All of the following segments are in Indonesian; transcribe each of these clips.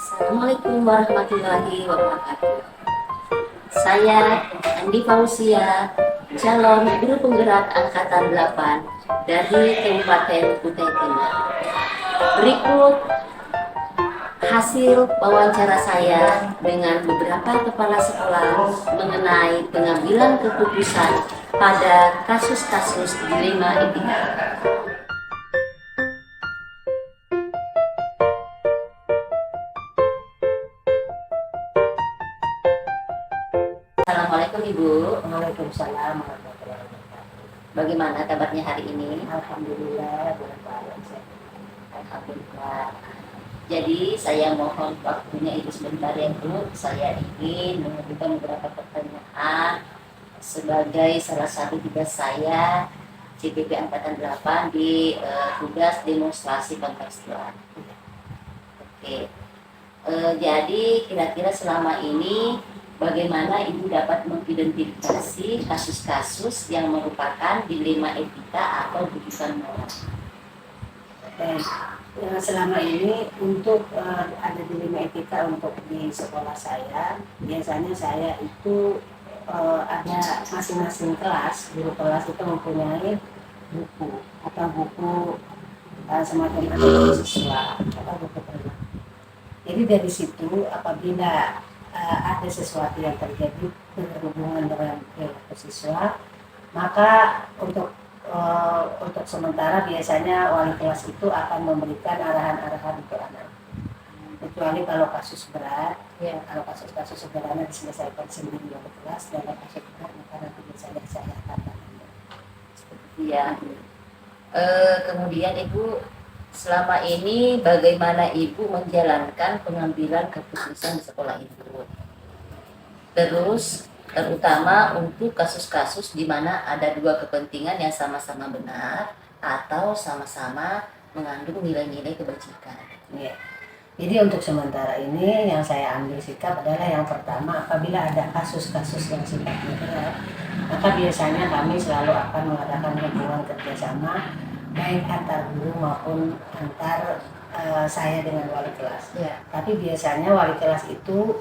Assalamualaikum warahmatullahi wabarakatuh. Saya Andi Fausia, calon guru penggerak angkatan 8 dari Kabupaten Kutai Timur. Berikut hasil wawancara saya dengan beberapa kepala sekolah mengenai pengambilan keputusan pada kasus-kasus dilema etika. Assalamualaikum Ibu. Waalaikumsalam warahmatullahi wabarakatuh. Bagaimana kabarnya hari ini? Alhamdulillah, baik. Alhamdulillah. Jadi saya mohon waktunya Ibu sebentar ya Bu. Saya ingin mengajukan beberapa pertanyaan sebagai salah satu tugas saya CPP Angkatan 8 di tugas demonstrasi kontekstual. Oke. Jadi kira-kira selama ini bagaimana Ibu dapat mengidentifikasi kasus-kasus yang merupakan dilema etika atau bujukan moral? Baik, selama ini untuk ada dilema etika untuk di sekolah saya, biasanya saya itu ada masing-masing kelas, guru kelas itu mempunyai buku atau buku semacam anak siswa atau buku terjemahan. Jadi dari situ apabila ada sesuatu yang terjadi berhubungan dengan perilaku siswa, maka untuk sementara biasanya wali kelas itu akan memberikan arahan-arahan untuk anak. Kecuali kalau kasus berat, ya kalau kasus-kasus sederhana diselesaikan sendiri oleh kelas, dan kasus berat maka nanti biasanya saya akan bantu. Ya. Kemudian Ibu selama ini bagaimana Ibu menjalankan pengambilan keputusan di sekolah Ibu? Terus terutama untuk kasus-kasus di mana ada dua kepentingan yang sama-sama benar atau sama-sama mengandung nilai-nilai kebajikan. Ya. Jadi untuk sementara ini yang saya ambil sikap adalah yang pertama, apabila ada kasus-kasus yang sifatnya berat, maka biasanya kami selalu akan mengadakan hubungan kerjasama baik antar guru maupun antar saya dengan wali kelas. Ya. Tapi biasanya wali kelas itu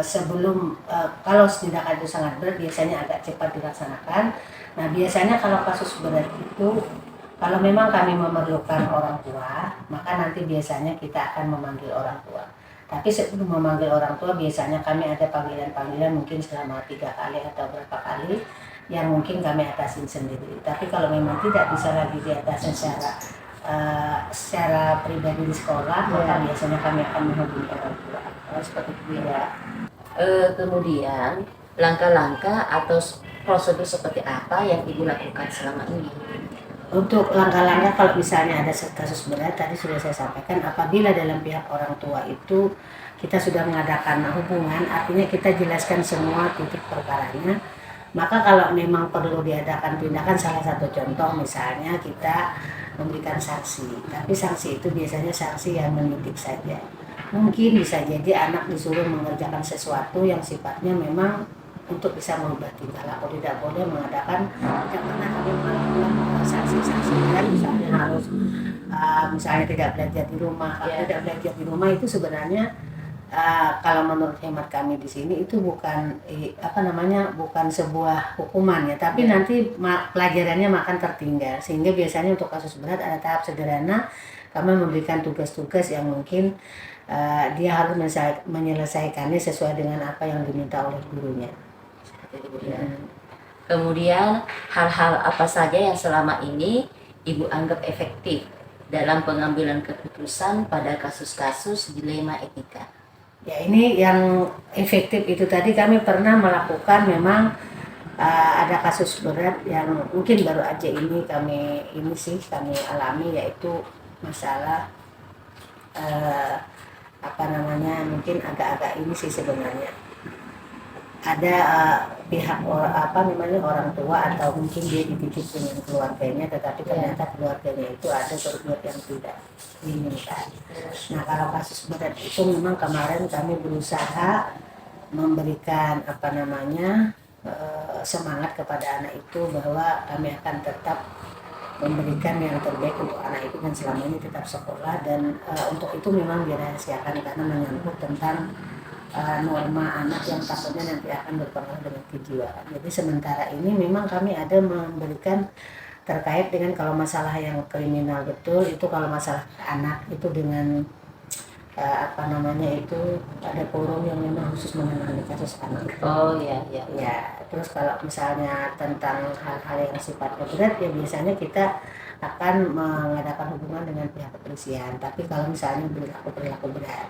sebelum kalau tindakan itu sangat berat biasanya agak cepat dilaksanakan. Nah biasanya kalau kasus berat itu kalau memang kami memerlukan orang tua, maka nanti biasanya kita akan memanggil orang tua. Tapi sebelum memanggil orang tua biasanya kami ada panggilan-panggilan mungkin selama 3 kali atau berapa kali yang mungkin kami atasin sendiri. Tapi kalau memang tidak bisa lagi diatasi secara pribadi di sekolah, maka biasanya kami akan menghubungi orang tua. Seperti itu ya. Kemudian langkah-langkah atau prosedur seperti apa yang Ibu lakukan selama ini? Untuk langkah-langkah kalau misalnya ada kasus berat, tadi sudah saya sampaikan, apabila dalam pihak orang tua itu kita sudah mengadakan hubungan, artinya kita jelaskan semua titik perkaranya. Maka kalau memang perlu diadakan tindakan, salah satu contoh misalnya kita memberikan sanksi. Tapi sanksi itu biasanya sanksi yang mendidik saja. Mungkin bisa jadi anak disuruh mengerjakan sesuatu yang sifatnya memang untuk bisa merubah tingkah laku, tidak boleh mengadakan, tidak pernah kami melakukan sanksi-sanksi dan misalnya harus misalnya tidak belajar di rumah. Kalau tidak belajar di rumah itu sebenarnya kalau menurut hemat kami di sini itu bukan bukan sebuah hukuman ya, tapi nanti pelajarannya akan tertinggal, sehingga biasanya untuk kasus berat ada tahap sederhana kami memberikan tugas-tugas yang mungkin dia harus menyelesaikannya sesuai dengan apa yang diminta oleh gurunya. Kemudian hal-hal apa saja yang selama ini Ibu anggap efektif dalam pengambilan keputusan pada kasus-kasus dilema etika? Ya ini yang efektif itu tadi kami pernah melakukan, memang ada kasus berat yang mungkin baru aja kami alami, yaitu masalah mungkin agak-agak ini sih sebenarnya. Ada pihak orang tua atau mungkin dia dididik dengan keluarganya, tetapi ternyata keluarganya itu ada berbuat yang tidak diinginkan. Nah kalau kasus berat itu memang kemarin kami berusaha memberikan semangat kepada anak itu bahwa kami akan tetap memberikan yang terbaik untuk anak itu dan selama ini tetap sekolah. Dan untuk itu memang dirahasiakan karena menyangkut tentang norma anak yang takutnya nanti akan berpengaruh dengan kejiwaan. Jadi sementara ini memang kami ada memberikan terkait dengan kalau masalah yang kriminal betul itu, kalau masalah anak itu dengan itu ada forum yang memang khusus menangani kasus anak. Oh ya, ya. Ya, terus kalau misalnya tentang hal-hal yang sifatnya berat ya biasanya kita akan mengadakan hubungan dengan pihak kepolisian. Tapi kalau misalnya perilaku berat,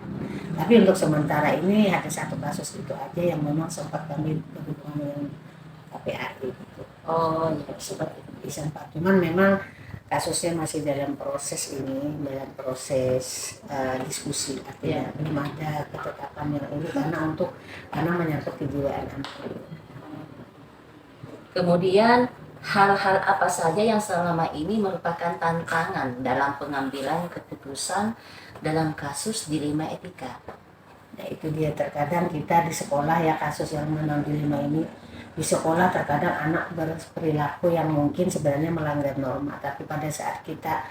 tapi untuk sementara ini ada satu kasus itu aja yang memang sempat kami berhubungan dengan KPAI gitu. Oh ya, seperti itu. Sempat, cuman memang kasusnya masih dalam proses diskusi, artinya belum ada ketetapan yang ini karena menyangkut kejiwaan anak. Kemudian hal-hal apa saja yang selama ini merupakan tantangan dalam pengambilan keputusan dalam kasus dilema etika? Nah itu dia, terkadang kita di sekolah ya, kasus yang menang dilema ini di sekolah terkadang anak berperilaku yang mungkin sebenarnya melanggar norma, tapi pada saat kita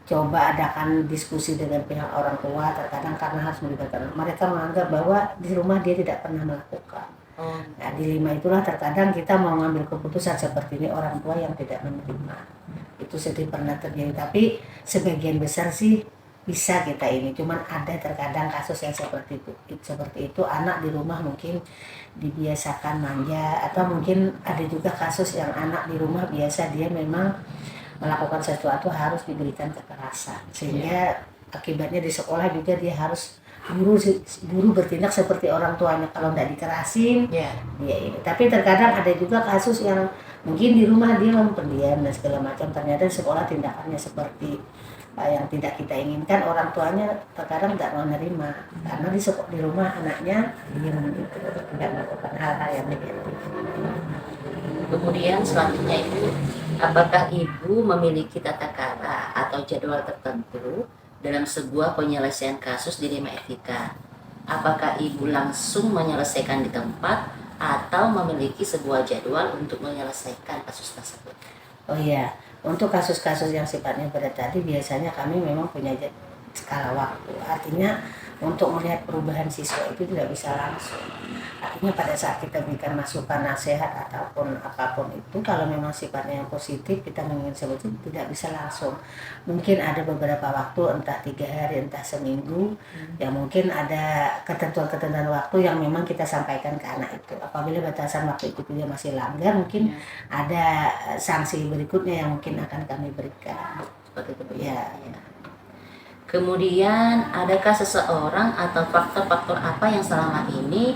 coba adakan diskusi dengan pihak orang tua, terkadang karena harus melibatkan mereka menganggap bahwa di rumah dia tidak pernah melakukan. Nah dilema itulah terkadang kita mau ngambil keputusan seperti ini, orang tua yang tidak menerima. Itu sedih pernah terjadi, tapi sebagian besar sih bisa kita ini, cuman ada terkadang kasus yang seperti itu anak di rumah mungkin dibiasakan manja, atau mungkin ada juga kasus yang anak di rumah biasa dia memang melakukan sesuatu harus diberikan kekerasan, sehingga akibatnya di sekolah juga dia harus guru bertindak seperti orang tuanya, kalau tidak dikerasin dia ini. Tapi terkadang ada juga kasus yang mungkin di rumah dia pendiam dan segala macam, ternyata di sekolah tindakannya seperti yang tidak kita inginkan, orang tuanya terkadang tidak menerima karena di rumah anaknya tidak melakukan hal-hal yang negatif. Kemudian selanjutnya Ibu, apakah Ibu memiliki tata cara atau jadwal tertentu dalam sebuah penyelesaian kasus dilema etika? Apakah Ibu langsung menyelesaikan di tempat atau memiliki sebuah jadwal untuk menyelesaikan kasus tersebut? Oh iya, untuk kasus-kasus yang sifatnya berat tadi biasanya kami memang punya skala waktu. Artinya untuk melihat perubahan siswa itu tidak bisa langsung. Artinya pada saat kita berikan masukan, nasihat ataupun apapun itu, kalau memang sifatnya yang positif, kita ingin sebut tidak bisa langsung. Mungkin ada beberapa waktu, entah 3 hari, entah seminggu, yang mungkin ada ketentuan-ketentuan waktu yang memang kita sampaikan ke anak itu. Apabila batasan waktu itu dia masih langgar, mungkin ada sanksi berikutnya yang mungkin akan kami berikan. Seperti itu ya. Kemudian adakah seseorang atau faktor-faktor apa yang selama ini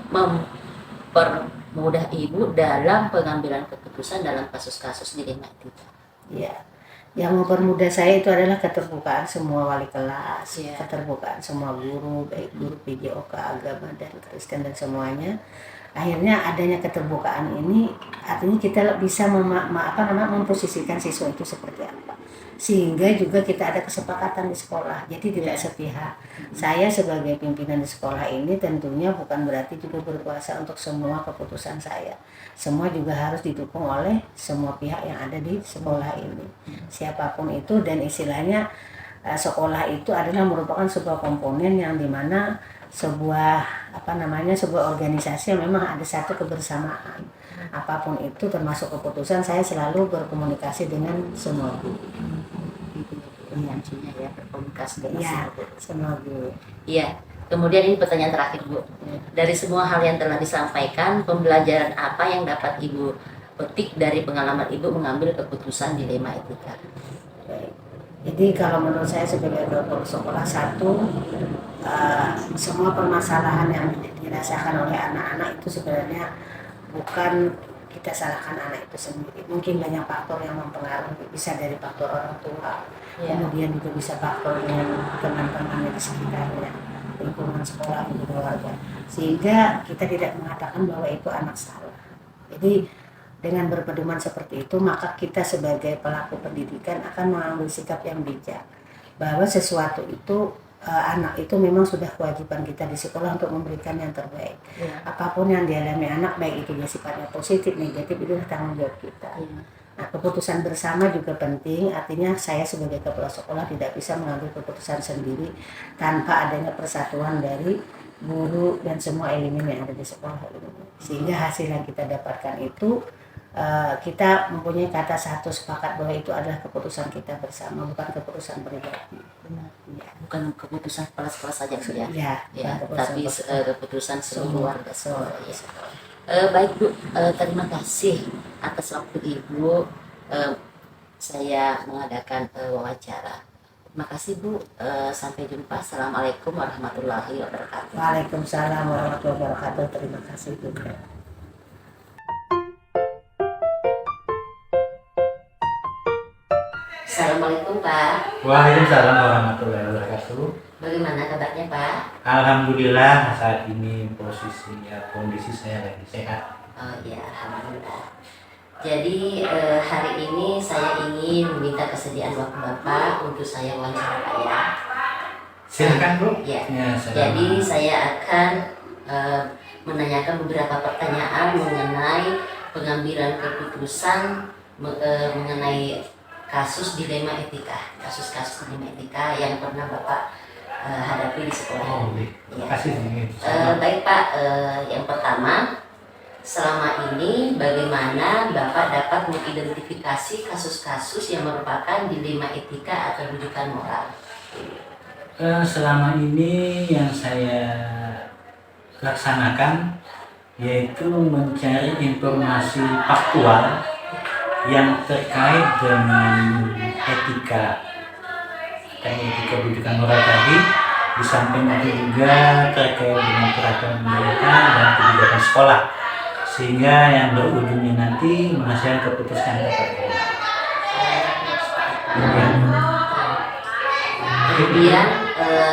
mempermudah Ibu dalam pengambilan keputusan dalam kasus-kasus dilema etika? Ya, yang mempermudah saya itu adalah keterbukaan semua wali kelas, keterbukaan semua guru, baik guru PJOK, agama dan Kristen dan semuanya. Akhirnya adanya keterbukaan ini artinya kita bisa memposisikan siswa itu seperti apa, sehingga juga kita ada kesepakatan di sekolah, jadi tidak sepihak. Saya sebagai pimpinan di sekolah ini tentunya bukan berarti juga berkuasa untuk semua keputusan saya. Semua juga harus didukung oleh semua pihak yang ada di sekolah ini, siapapun itu. Dan istilahnya sekolah itu adalah merupakan sebuah komponen yang dimana sebuah organisasi yang memang ada satu kebersamaan. Apapun itu termasuk keputusan, saya selalu berkomunikasi dengan semua guru. Kuncinya ya, berkomunikasi dengan semua guru. Iya. Kemudian ini pertanyaan terakhir Bu. Dari semua hal yang telah disampaikan, pembelajaran apa yang dapat Ibu petik dari pengalaman Ibu mengambil keputusan dilema etika? Jadi kalau menurut saya sebagai guru sekolah, semua permasalahan yang dirasakan oleh anak-anak itu sebenarnya bukan kita salahkan anak itu sendiri. Mungkin banyak faktor yang mempengaruhi, bisa dari faktor orang tua, kemudian juga bisa faktor dengan teman-temannya di sekitarnya, lingkungan sekolah, keluarga, sehingga kita tidak mengatakan bahwa itu anak salah. Jadi dengan berpedoman seperti itu, maka kita sebagai pelaku pendidikan akan mengambil sikap yang bijak, bahwa sesuatu itu anak itu memang sudah kewajiban kita di sekolah untuk memberikan yang terbaik. Apapun yang dialami anak, baik itu dia sifatnya positif, negatif, itu tanggung jawab kita. Nah, keputusan bersama juga penting, artinya saya sebagai kepala sekolah tidak bisa mengambil keputusan sendiri tanpa adanya persatuan dari guru dan semua elemen yang ada di sekolah ini. Sehingga hasil yang kita dapatkan itu kita mempunyai kata satu sepakat bahwa itu adalah keputusan kita bersama, bukan keputusan pribadi. Benar. Ya, bukan keputusan kepala sekolah saja Bu ya. Ya, Tapi keputusan seluruh warga sekolah. Ya. sekolah. Baik Bu, terima kasih atas waktu Ibu. Saya mengadakan wawancara. Terima kasih Bu. Sampai jumpa. Assalamualaikum warahmatullahi wabarakatuh. Waalaikumsalam warahmatullahi wabarakatuh. Terima kasih juga. Assalamualaikum Pak. Waalaikumsalam warahmatullahi wabarakatuh. Bagaimana kabarnya Pak? Alhamdulillah saat ini kondisi saya lagi sehat. Oh ya, alhamdulillah. Jadi hari ini saya ingin meminta kesediaan waktu Bapak untuk saya wawancara Pak ya. Silakan Bu. Ya. Saya Jadi saya akan menanyakan beberapa pertanyaan mengenai pengambilan keputusan mengenai kasus dilema etika, kasus-kasus dilema etika yang pernah Bapak hadapi di sekolah. Terima kasih. Baik Pak, yang pertama, selama ini bagaimana Bapak dapat mengidentifikasi kasus-kasus yang merupakan dilema etika atau rujukan moral? Selama ini yang saya laksanakan yaitu mencari informasi faktual yang terkait dengan etika rujukan moral tadi, di samping itu juga terkait dengan peraturan pemerintah dan kebijakan sekolah, sehingga yang berujungnya nanti menghasilkan keputusan yang tepat. Kemudian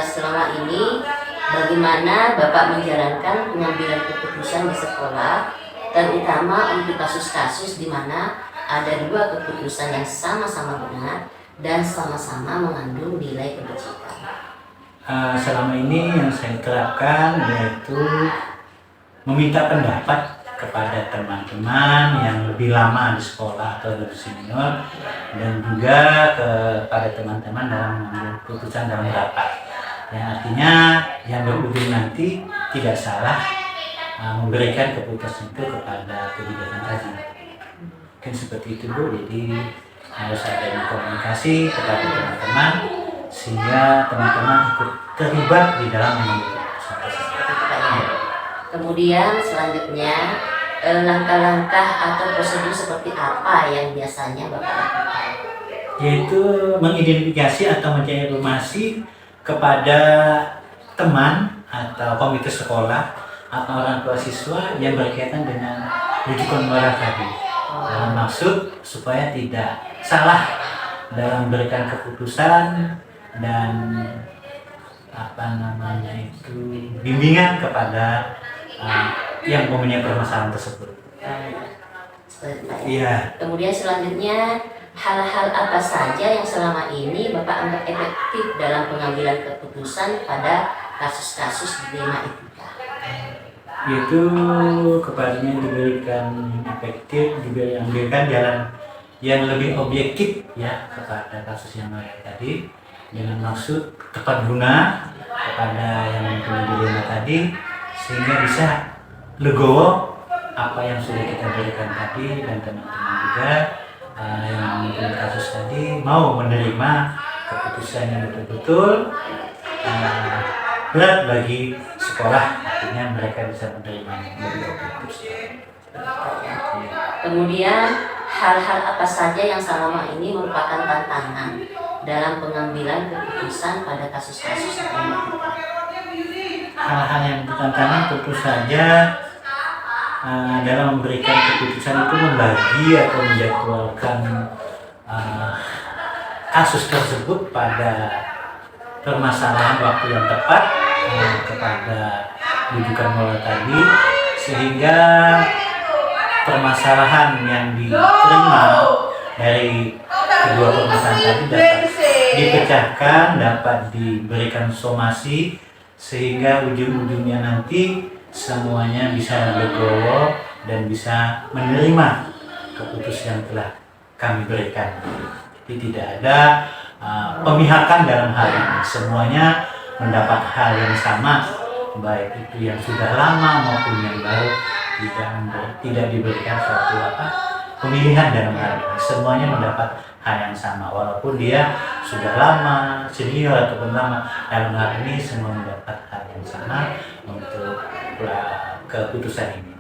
selama ini bagaimana Bapak menjalankan pengambilan keputusan di sekolah, terutama untuk kasus-kasus di mana ada dua keputusan yang sama-sama benar dan sama-sama mengandung nilai kebajikan. Selama ini yang saya terapkan yaitu meminta pendapat kepada teman-teman yang lebih lama di sekolah atau lebih senior, dan juga kepada teman-teman dalam mengambil keputusan dalam rapat. Yang artinya yang berujung nanti tidak salah memberikan keputusan itu kepada kebijakan tadi. Mungkin seperti itu Bu, jadi harus ada komunikasi kepada teman-teman sehingga teman-teman ikut terlibat di dalam mengambil keputusan tersebut. Kemudian selanjutnya langkah-langkah atau prosedur seperti apa yang biasanya Bapak lakukan? Yaitu mengidentifikasi atau mencari informasi kepada teman atau komite sekolah atau orang tua siswa yang berkaitan dengan rujukan moral tadi. Dalam maksud supaya tidak salah dalam memberikan keputusan dan bimbingan kepada yang mempunyai permasalahan tersebut. Iya. Kemudian selanjutnya hal-hal apa saja yang selama ini Bapak anggap efektif dalam pengambilan keputusan pada kasus-kasus dilema etika? Yaitu kepadanya diberikan efektif, juga yang diberikan jalan yang lebih objektif ya kepada kasus yang lain tadi, dengan maksud tepat guna kepada yang mempunyai dilema tadi, sehingga bisa legowo apa yang sudah kita berikan tadi, dan teman-teman juga yang mempunyai kasus tadi mau menerima keputusan yang betul-betul berat bagi sekolah, artinya mereka bisa menerima lebih objektif. Kemudian hal-hal apa saja yang selama ini merupakan tantangan dalam pengambilan keputusan pada kasus-kasus dilema etika? Hal-hal yang tantangan tentu saja dalam memberikan keputusan itu membagi atau menjadwalkan kasus tersebut pada permasalahan waktu yang tepat kepada rujukan moral tadi, sehingga permasalahan yang diterima dari kedua permasalahan tadi dapat dipecahkan, dapat diberikan somasi, sehingga ujung-ujungnya nanti semuanya bisa legowo dan bisa menerima keputusan yang telah kami berikan. Jadi tidak ada pemihakan dalam hal ini, semuanya mendapat hal yang sama, baik itu yang sudah lama maupun yang baru, tidak diberikan suatu pemilihan dalam hal ini, semuanya mendapat hal yang sama walaupun dia sudah lama, senior ataupun lama. Dalam hal ini semua mendapat hal yang sama untuk keputusan ini.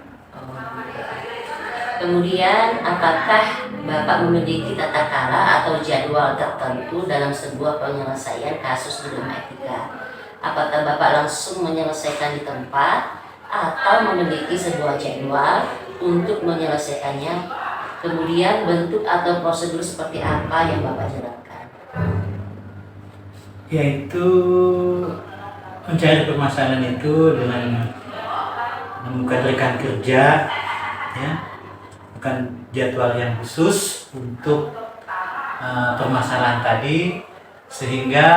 Kemudian, apakah Bapak memiliki tata cara atau jadwal tertentu dalam sebuah penyelesaian kasus di rumah etika? Apakah Bapak langsung menyelesaikan di tempat atau memiliki sebuah jadwal untuk menyelesaikannya? Kemudian bentuk atau prosedur seperti apa yang Bapak jalankan? Yaitu mencari permasalahan itu dengan menemukan rekan kerja, ya, bukan jadwal yang khusus untuk permasalahan tadi, sehingga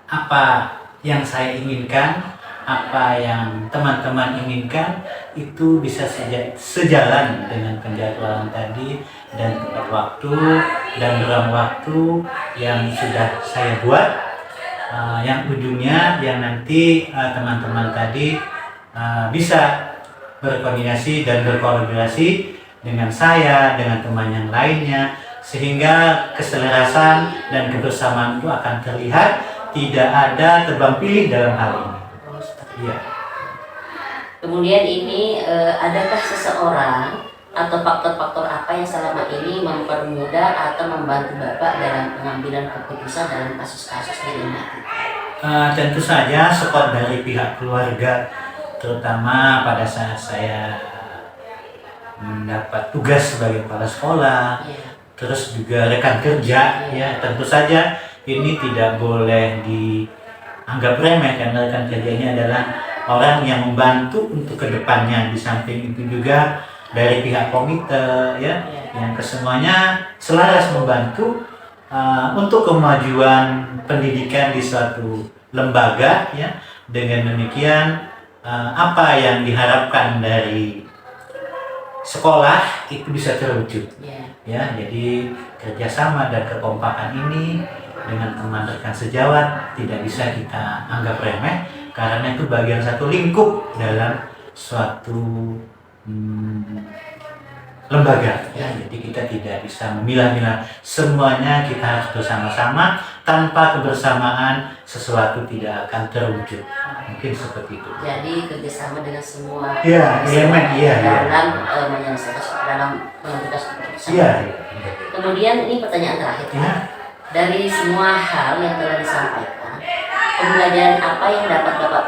apa yang saya inginkan, apa yang teman-teman inginkan itu bisa sejalan dengan penjadwalan tadi dan tepat waktu dan dalam waktu yang sudah saya buat, yang ujungnya yang nanti teman-teman tadi bisa berkoordinasi dan berkolaborasi dengan saya, dengan teman yang lainnya, sehingga keselarasan dan kebersamaan itu akan terlihat, tidak ada tebang pilih dalam hal ini. Iya. Kemudian ini adakah seseorang atau faktor-faktor apa yang selama ini mempermudah atau membantu Bapak dalam pengambilan keputusan dalam kasus-kasus di rumah? Tentu saja support dari pihak keluarga, terutama pada saat saya mendapat tugas sebagai kepala sekolah, terus juga rekan kerja, ya tentu saja ini tidak boleh dianggap remeh karena rekan kerja ini adalah orang yang membantu untuk kedepannya. Di samping itu juga dari pihak komite, ya, yang kesemuanya selaras membantu untuk kemajuan pendidikan di suatu lembaga, ya. Dengan demikian apa yang diharapkan dari sekolah itu bisa terwujud, ya. Jadi kerjasama dan kekompakan ini dengan teman rekan sejawat tidak bisa kita anggap remeh, karena itu bagian satu lingkup dalam suatu lembaga, ya. Jadi kita tidak bisa memilah-milah, semuanya kita harus bersama-sama. Tanpa kebersamaan sesuatu tidak akan terwujud. Mungkin seperti itu. Jadi kerjasama dengan semua elemen, dalam menyelesaikan, dalam menentukan keputusan. Kemudian ini pertanyaan terakhir. Dari semua hal yang telah disampaikan, pembelajaran apa yang dapat Bapak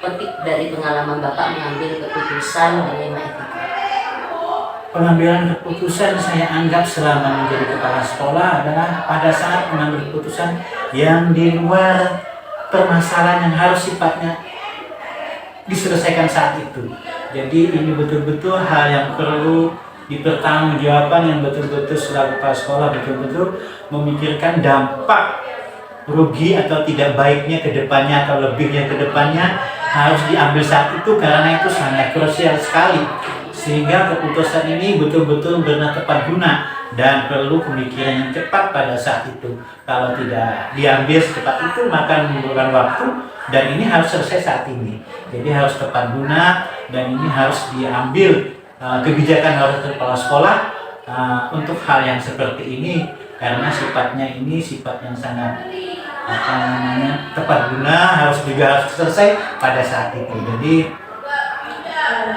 petik dari pengalaman Bapak mengambil keputusan di rumah etika? Pengambilan keputusan saya anggap selama menjadi kepala sekolah adalah pada saat mengambil keputusan yang di luar permasalahan yang harus sifatnya diselesaikan saat itu. Jadi ini betul-betul hal yang perlu dipertanggungjawabkan, yang betul-betul selaku kepala sekolah betul-betul memikirkan dampak rugi atau tidak baiknya ke depannya atau lebihnya ke depannya harus diambil saat itu, karena itu sangat krusial sekali. Sehingga keputusan ini betul-betul benar tepat guna dan perlu pemikiran yang cepat pada saat itu. Kalau tidak diambil secepat itu maka menimbulkan waktu, dan ini harus selesai saat ini. Jadi harus tepat guna dan ini harus diambil kebijakan oleh kepala sekolah untuk hal yang seperti ini, karena sifatnya ini sifat yang sangat tepat guna, harus selesai pada saat itu. Jadi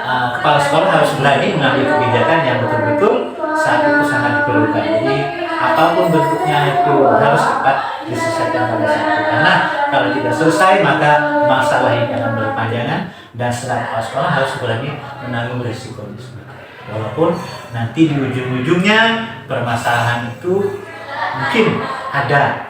kepala sekolah harus berani mengambil kebijakan yang betul-betul saat itu sangat diperlukan. Jadi apapun bentuknya itu harus cepat diselesaikan pada saat itu, karena kalau tidak selesai maka masalah ini akan berkepanjangan dan setelah kepala sekolah harus berani menanggung risiko itu. Walaupun nanti di ujung-ujungnya permasalahan itu mungkin ada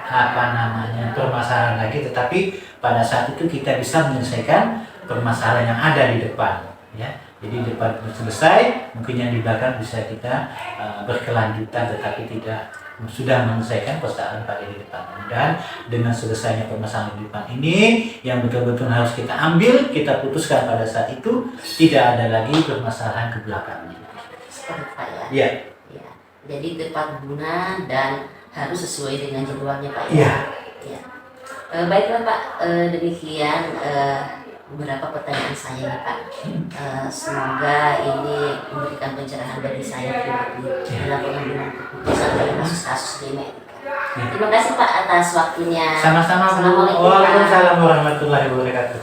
permasalahan lagi, tetapi pada saat itu kita bisa menyelesaikan permasalahan yang ada di depan, ya. Jadi di depan selesai, mungkin yang di belakang bisa kita berkelanjutan, tetapi tidak sudah menyelesaikan persoalan pada di depan. Dan dengan selesainya permasalahan di depan ini, yang betul-betul harus kita ambil, kita putuskan pada saat itu, tidak ada lagi permasalahan ke belakangnya. Seperti saya. Iya. Jadi tepat guna dan harus sesuai dengan jadwalnya Pak ya. Iya. Ya. Baiklah Pak, demikian beberapa pertanyaan saya nih Pak. Semoga ini memberikan pencerahan bagi saya pribadi dalam pengambilan keputusan dalam kasus-kasus di Etika. Terima kasih Pak atas waktunya. Sama-sama Bu. Assalamualaikum, Pak. Waalaikumsalam warahmatullahi wabarakatuh.